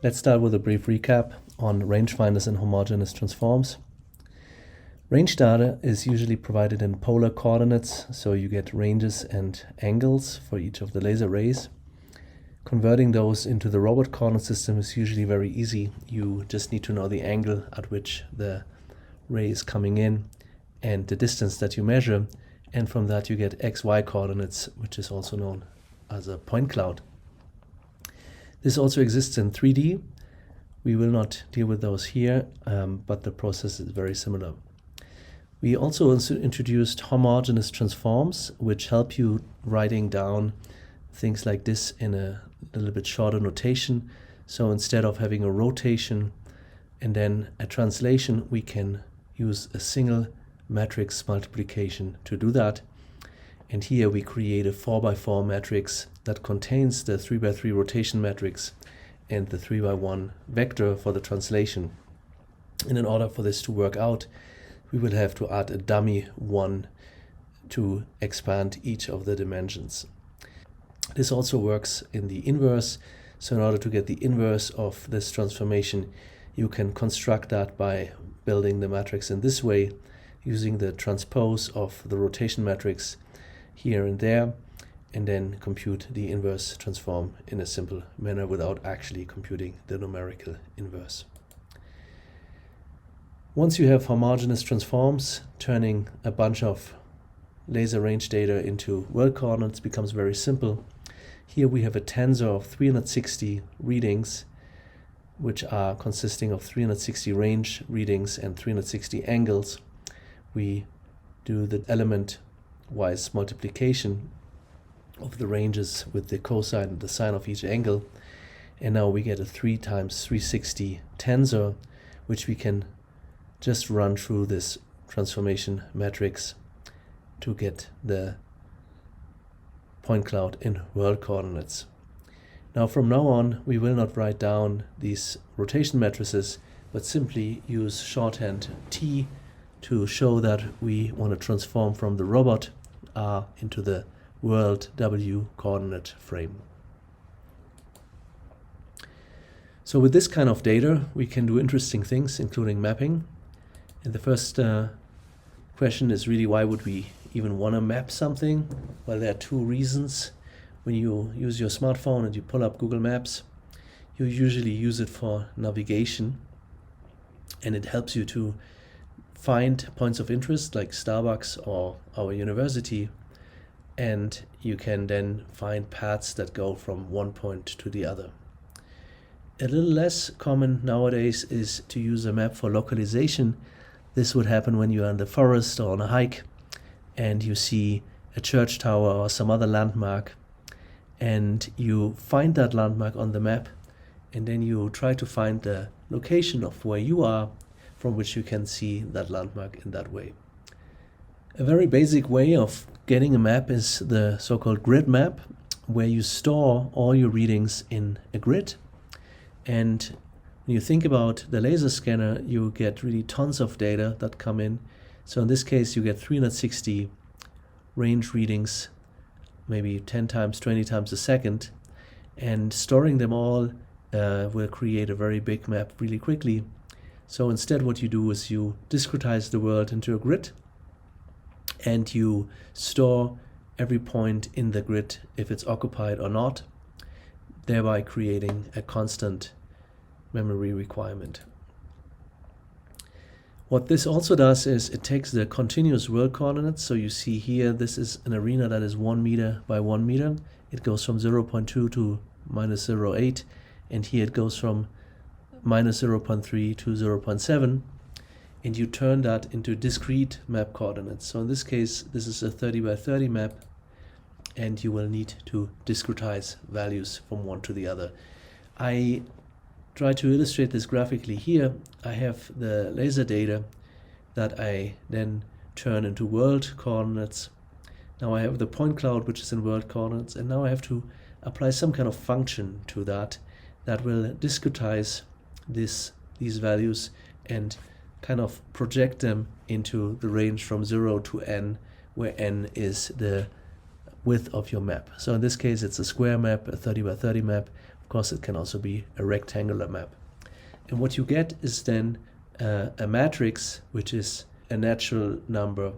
Let's start with a brief recap on rangefinders and homogeneous transforms. Range data is usually provided in polar coordinates, so you get ranges and angles for each of the laser rays. Converting those into the robot coordinate system is usually very easy. You just need to know the angle at which the ray is coming in and the distance that you measure, and from that you get XY coordinates, which is also known as a point cloud. This also exists in 3D. We will not deal with those here, but the process is very similar. We also introduced homogeneous transforms, which help you writing down things like this in a little bit shorter notation. So instead of having a rotation and then a translation, we can use a single matrix multiplication to do that. And here we create a 4x4 matrix that contains the 3x3 rotation matrix and the 3x1 vector for the translation. And in order for this to work out, we will have to add a dummy 1 to expand each of the dimensions. This also works in the inverse. So in order to get the inverse of this transformation, you can construct that by building the matrix in this way, using the transpose of the rotation matrix here and there, and then compute the inverse transform in a simple manner without actually computing the numerical inverse. Once you have homogeneous transforms, turning a bunch of laser range data into world coordinates becomes very simple. Here we have a tensor of 360 readings, which are consisting of 360 range readings and 360 angles. We do the element-wise multiplication of the ranges with the cosine and the sine of each angle, and now we get a 3 times 360 tensor, which we can just run through this transformation matrix to get the point cloud in world coordinates. Now from now on, we will not write down these rotation matrices, but simply use shorthand T to show that we want to transform from the robot R into the world W coordinate frame. So with this kind of data, we can do interesting things, including mapping. And the first question is really, why would we even want to map something? Well, there are two reasons. When you use your smartphone and you pull up Google Maps, you usually use it for navigation, and it helps you to find points of interest like Starbucks or our university, and you can then find paths that go from one point to the other. A little less common nowadays is to use a map for localization. This would happen when you're in the forest or on a hike and you see a church tower or some other landmark, and you find that landmark on the map, and then you try to find the location of where you are from which you can see that landmark in that way. A very basic way of getting a map is the so-called grid map, where you store all your readings in a grid. And when you think about the laser scanner, you get really tons of data that come in. So in this case, you get 360 range readings, maybe 10 times, 20 times a second, and storing them all will create a very big map really quickly. So instead what you do is you discretize the world into a grid, and you store every point in the grid if it's occupied or not, thereby creating a constant memory requirement. What this also does is it takes the continuous world coordinates. So you see here, this is an arena that is 1 meter by 1 meter. It goes from 0.2 to minus 0.8, and here it goes from minus 0.3 to 0.7, and you turn that into discrete map coordinates. So in this case, this is a 30 by 30 map, and you will need to discretize values from one to the other. I try to illustrate this graphically here. I have the laser data that I then turn into world coordinates. Now I have the point cloud, which is in world coordinates, and now I have to apply some kind of function to that will discretize these values and kind of project them into the range from 0 to n, where n is the width of your map. So in this case, it's a square map, a 30 by 30 map. Of course, it can also be a rectangular map. And what you get is then a matrix which is a natural number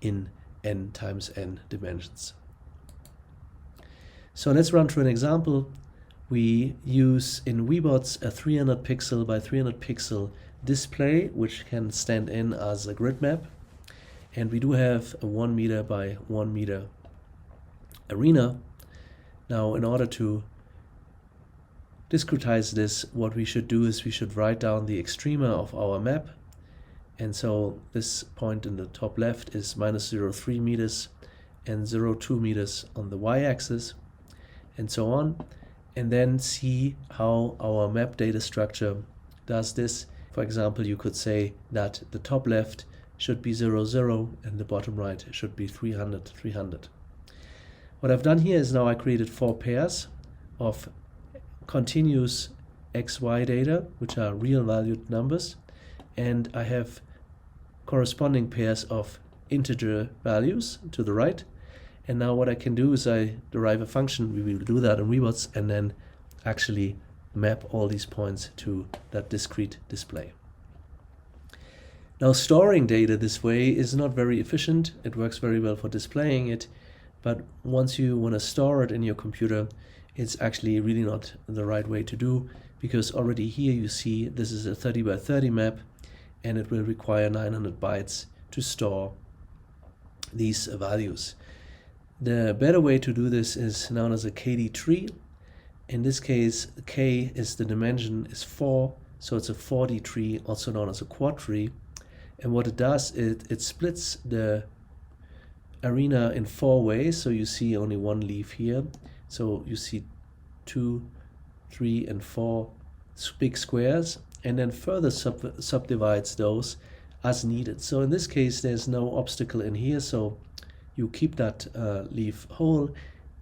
in n times n dimensions. So let's run through an example. We use in Robots a 300 pixel by 300 pixel display, which can stand in as a grid map. And we do have a 1 meter by 1 meter arena. Now, in order to discretize this, what we should do is we should write down the extrema of our map. And so this point in the top left is minus 0.3 meters and 0.2 meters on the y-axis, and so on. And then see how our map data structure does this. For example, you could say that the top left should be 0, 0, and the bottom right should be 300, 300. What I've done here is now I created 4 pairs of continuous XY data, which are real valued numbers, and I have corresponding pairs of integer values to the right. And now what I can do is I derive a function. We will do that in Robots and then actually map all these points to that discrete display. Now, storing data this way is not very efficient. It works very well for displaying it, but once you want to store it in your computer, it's actually really not the right way to do, because already here you see this is a 30 by 30 map, and it will require 900 bytes to store these values. The better way to do this is known as a KD tree. In this case, K is the dimension is 4, so it's a 4D tree, also known as a quad tree. And what it does, it splits the arena in 4 ways, so you see only one leaf here. So you see 2, 3, and 4 big squares, and then further subdivides those as needed. So in this case, there's no obstacle in here, so you keep that leaf whole.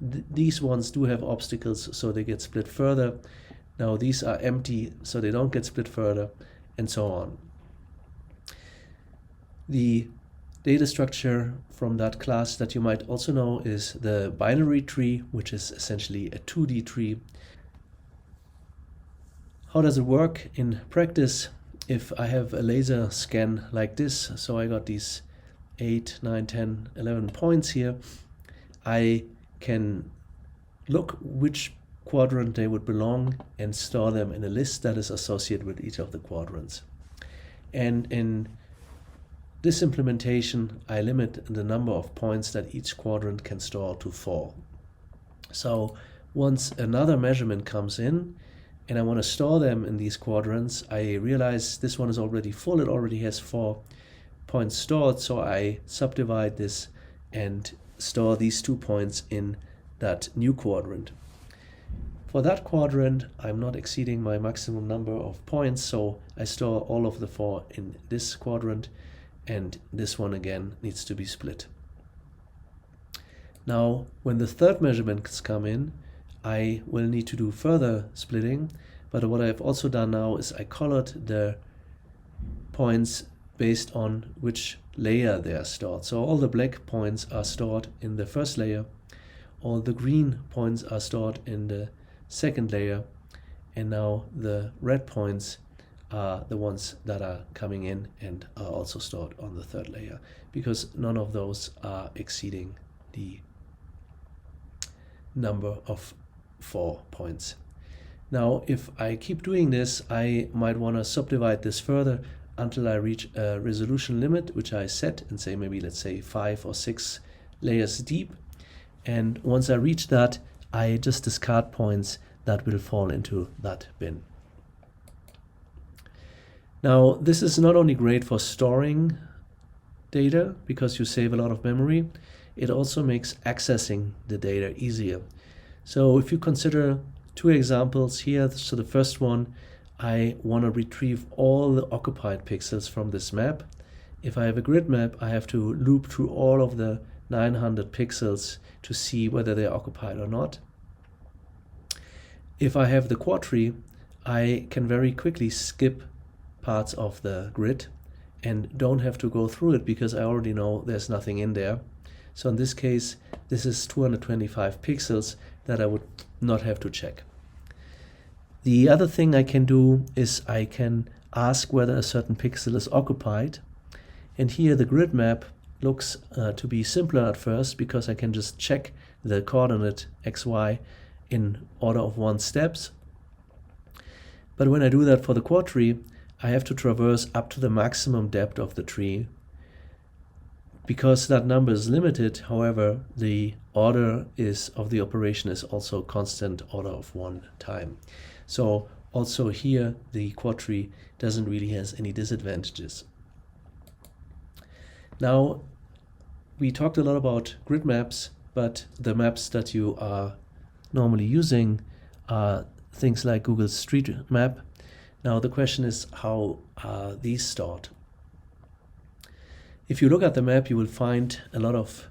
These ones do have obstacles, so they get split further. Now these are empty, so they don't get split further, and so on. The data structure from that class that you might also know is the binary tree, which is essentially a 2D tree. How does it work in practice? If I have a laser scan like this, so I got these 8, 9, 10, 11 points here, I can look which quadrant they would belong and store them in a list that is associated with each of the quadrants. And in this implementation, I limit the number of points that each quadrant can store to 4. So once another measurement comes in and I want to store them in these quadrants, I realize this one is already full, it already has 4 points stored, so I subdivide this and store these 2 points in that new quadrant. For that quadrant, I'm not exceeding my maximum number of points, so I store all of the 4 in this quadrant, and this one again needs to be split. Now, when the third measurements come in, I will need to do further splitting, but what I've also done now is I colored the points based on which layer they are stored. So all the black points are stored in the first layer, all the green points are stored in the second layer, and now the red points are the ones that are coming in and are also stored on the third layer, because none of those are exceeding the number of 4 points. Now, if I keep doing this, I might want to subdivide this further until I reach a resolution limit, which I set and say maybe, let's say 5 or 6 layers deep. And once I reach that, I just discard points that will fall into that bin. Now, this is not only great for storing data because you save a lot of memory, it also makes accessing the data easier. So if you consider 2 examples here, so the first one, I want to retrieve all the occupied pixels from this map. If I have a grid map, I have to loop through all of the 900 pixels to see whether they're occupied or not. If I have the quad tree, I can very quickly skip parts of the grid and don't have to go through it because I already know there's nothing in there. So in this case, this is 225 pixels that I would not have to check. The other thing I can do is I can ask whether a certain pixel is occupied. And here the grid map looks to be simpler at first, because I can just check the coordinate xy in order of 1 steps. But when I do that for the quad tree, I have to traverse up to the maximum depth of the tree. Because that number is limited, however, the order of the operation is also constant order of 1 time. So also here the quad tree doesn't really have any disadvantages. Now, we talked a lot about grid maps, but the maps that you are normally using are things like Google Street Map. Now the question is, how are these stored? If you look at the map, you will find a lot of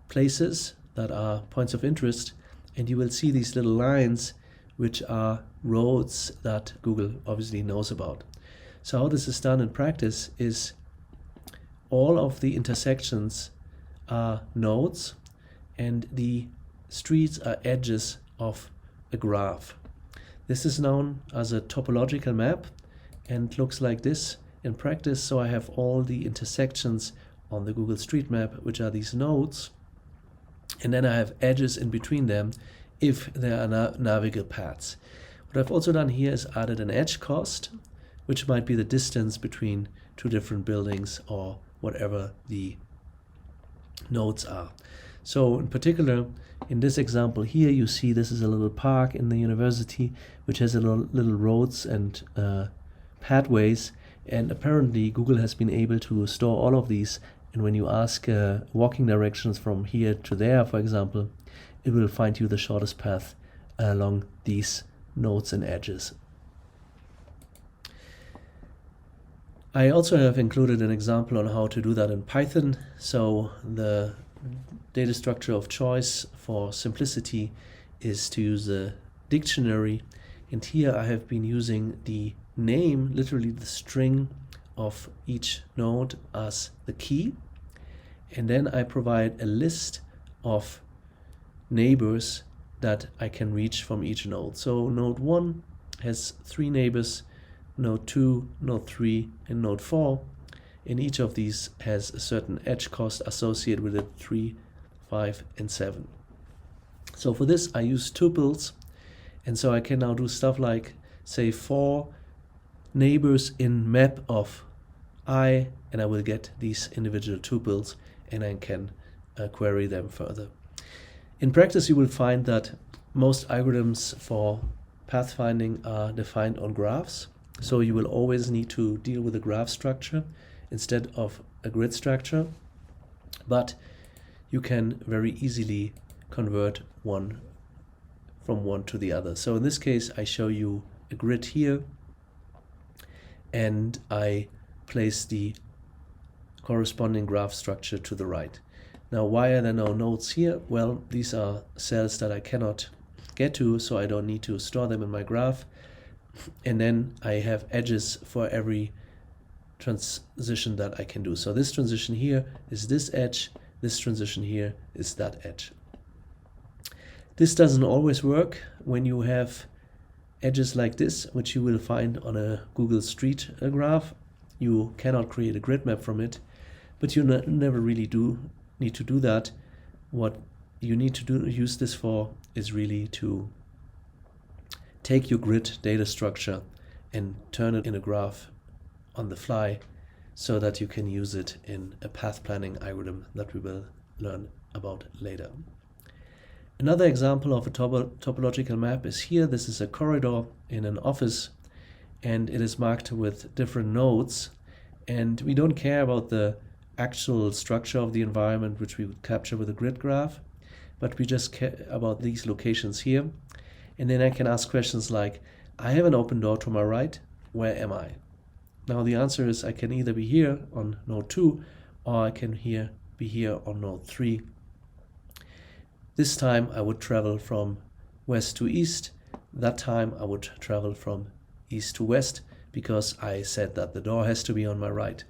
places that are points of interest, and you will see these little lines which are roads that Google obviously knows about. So how this is done in practice is all of the intersections are nodes and the streets are edges of a graph. This is known as a topological map and looks like this in practice. So I have all the intersections on the Google Street Map, which are these nodes, and then I have edges in between them if there are navigable paths. What I've also done here is added an edge cost, which might be the distance between 2 different buildings or whatever the nodes are. So in particular, in this example here, you see this is a little park in the university, which has a little roads and pathways, and apparently Google has been able to store all of these, and when you ask walking directions from here to there, for example, it will find you the shortest path along these nodes and edges. I also have included an example on how to do that in Python. So the data structure of choice for simplicity is to use a dictionary, and here I have been using the name, literally the string of each node, as the key, and then I provide a list of neighbors that I can reach from each node. So node 1 has 3 neighbors, node 2, node 3, and node 4, and each of these has a certain edge cost associated with it, 3, 5, and 7. So for this I use tuples, and so I can now do stuff like say 4 neighbors in map of I, and I will get these individual tuples, and I can query them further. In practice, you will find that most algorithms for pathfinding are defined on graphs. So you will always need to deal with a graph structure instead of a grid structure. But you can very easily convert one from one to the other. So in this case, I show you a grid here, and I place the corresponding graph structure to the right. Now, why are there no nodes here? Well, these are cells that I cannot get to, so I don't need to store them in my graph. And then I have edges for every transition that I can do. So this transition here is this edge, this transition here is that edge. This doesn't always work when you have edges like this, which you will find on a Google Street graph. You cannot create a grid map from it, but you never really need to do that. What you need to use this for is really to take your grid data structure and turn it in a graph on the fly so that you can use it in a path planning algorithm that we will learn about later. Another example of a topological map is here. This is a corridor in an office, and it is marked with different nodes, and we don't care about the actual structure of the environment which we would capture with a grid graph, but we just care about these locations here. And then I can ask questions like, I have an open door to my right, where am I? Now the answer is I can either be here on node 2 or I can be here on node 3. This time I would travel from west to east. That time I would travel from east to west, because I said that the door has to be on my right.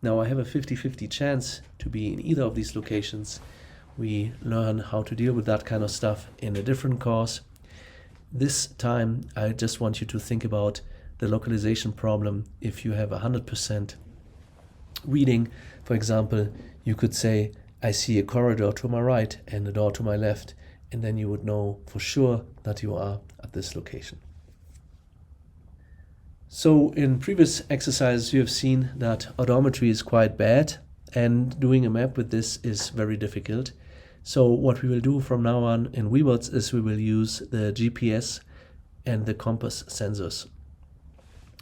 Now I have a 50-50 chance to be in either of these locations. We learn how to deal with that kind of stuff in a different course. This time I just want you to think about the localization problem. If you have 100% reading, for example, you could say, I see a corridor to my right and a door to my left, and then you would know for sure that you are at this location. So in previous exercises you have seen that odometry is quite bad, and doing a map with this is very difficult. So what we will do from now on in Robots is we will use the GPS and the compass sensors.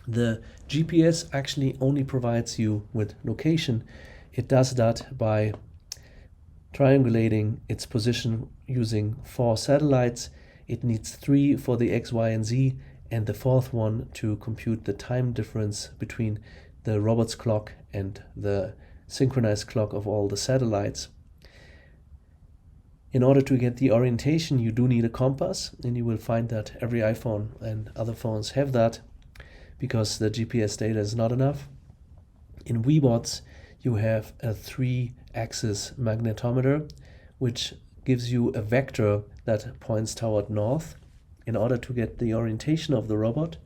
The GPS actually only provides you with location. It does that by triangulating its position using 4 satellites. It needs 3 for the X, Y, and Z, and the 4th one to compute the time difference between the robot's clock and the synchronized clock of all the satellites. In order to get the orientation, you do need a compass, and you will find that every iPhone and other phones have that, because the GPS data is not enough. In Robots, you have a 3-axis magnetometer, which gives you a vector that points toward north. In order to get the orientation of the robot,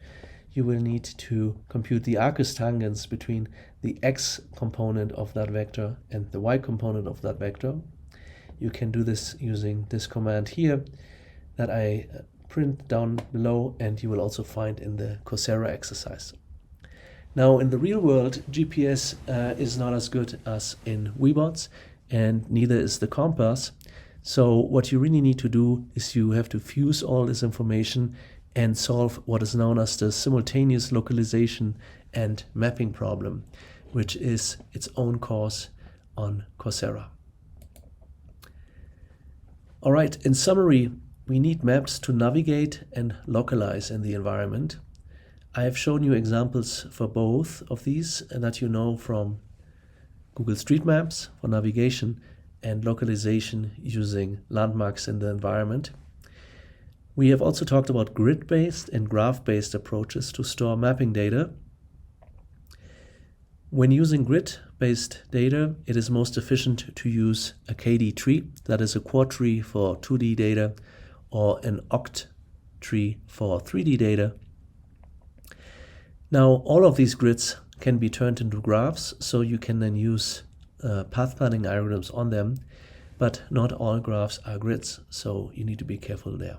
you will need to compute the arcus tangens between the x component of that vector and the y component of that vector. You can do this using this command here that I print down below, and you will also find in the Coursera exercise. Now in the real world, GPS is not as good as in Robots, and neither is the compass. So what you really need to do is you have to fuse all this information and solve what is known as the simultaneous localization and mapping problem, which is its own course on Coursera. All right, in summary, we need maps to navigate and localize in the environment. I have shown you examples for both of these that you know from Google Street Maps for navigation and localization using landmarks in the environment. We have also talked about grid-based and graph-based approaches to store mapping data. When using grid-based data, it is most efficient to use a KD tree, that is a quad tree for 2D data, or an oct tree for 3D data. Now, all of these grids can be turned into graphs, so you can then use path planning algorithms on them, but not all graphs are grids, so you need to be careful there.